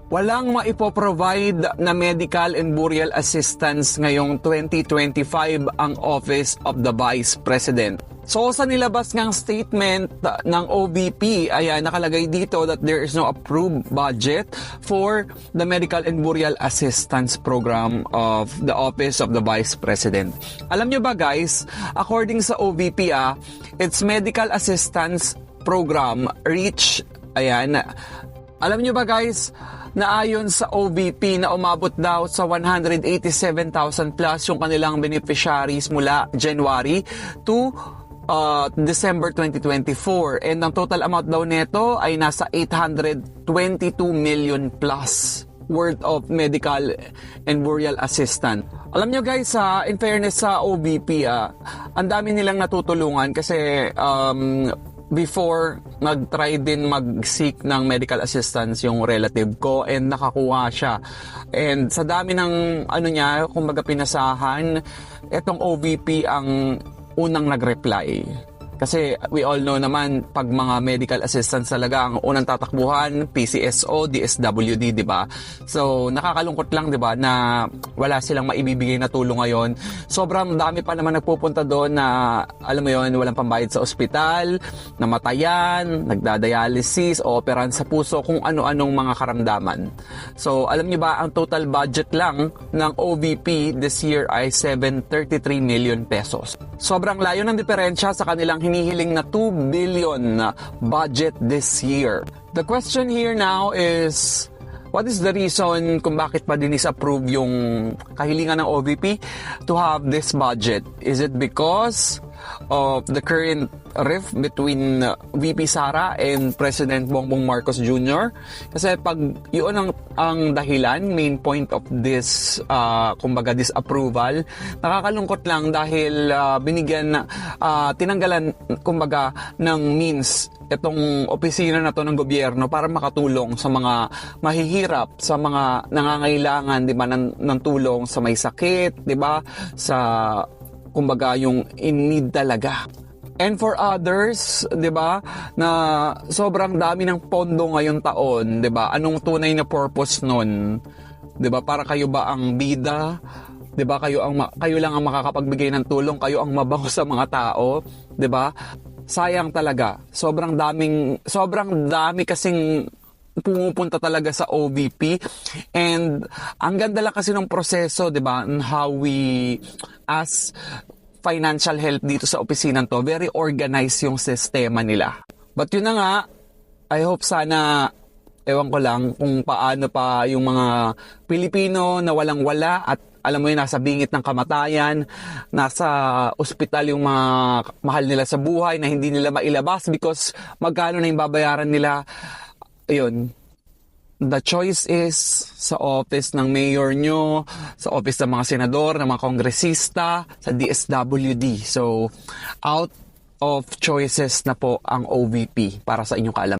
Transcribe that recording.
Walang maipoprovide na medical and burial assistance ngayong 2025 ang Office of the Vice President. So sa nilabas ngang statement ng OVP, ayan, nakalagay dito that there is no approved budget for the medical and burial assistance program of the Office of the Vice President. Alam nyo ba guys, according sa OVP, its medical assistance program reach, ayan, alam nyo ba guys, na ayon sa OVP na umabot daw sa 187,000 plus yung kanilang beneficiaries mula January to December 2024. And ang total amount daw nito ay nasa 822 million plus worth of medical and burial assistance. Alam nyo guys, in fairness sa OVP, ang dami nilang natutulungan kasi before, nag-try din mag-seek ng medical assistance yung relative ko and nakakuha siya. And sa dami ng niya, kumbaga pinasahan, etong OVP ang unang nag-reply. Kasi we all know naman, pag mga medical assistance talaga, ang unang tatakbuhan, PCSO, DSWD, di ba? So, nakakalungkot lang, di ba, na wala silang maibibigay na tulong ngayon. Sobrang dami pa naman nagpupunta doon na, alam mo yun, walang pambayad sa ospital, namatayan, nagdadialysis, o operan sa puso, kung ano-anong mga karamdaman. So, alam niyo ba, ang total budget lang ng OVP this year ay 733 million pesos. Sobrang layo ng diferensya sa kanilang hinihiling na 2 billion na budget this year. The question here now is, what is the reason kung bakit pa din is-approve yung kahilingan ng OVP to have this budget? Is it because of the current rift between VP Sara and President Bongbong Marcos Jr.? Kasi pag yun ang dahilan, main point of this kumbaga disapproval, nakakalungkot lang dahil tinanggalan kumbaga ng means itong opisina na to ng gobyerno para makatulong sa mga mahihirap, sa mga nangangailangan, di ba, ng tulong sa may sakit, di ba, sa kumbaga yung in need talaga. And for others, 'di ba, na sobrang dami ng pondo ngayong taon, 'di ba? Anong tunay na purpose nun? 'Di ba? Para kayo ba ang bida? 'Di ba? Kayo lang ang makakapagbigay ng tulong, kayo ang mabango sa mga tao, 'di ba? Sayang talaga. Sobrang dami kasing pumupunta talaga sa OVP, and ang ganda lang kasi ng proseso, 'di ba? And how we as financial help dito sa opisina to, very organized yung sistema nila. But yun na nga, I hope sana, ewan ko lang kung paano pa yung mga Pilipino na walang-wala at alam mo yun, nasa bingit ng kamatayan, nasa ospital yung mga mahal nila sa buhay na hindi nila mailabas because magkano na yung babayaran nila. Ayun, the choice is sa office ng mayor nyo, sa office ng mga senador, ng mga kongresista, sa DSWD. So, out of choices na po ang OVP para sa inyong kaalam.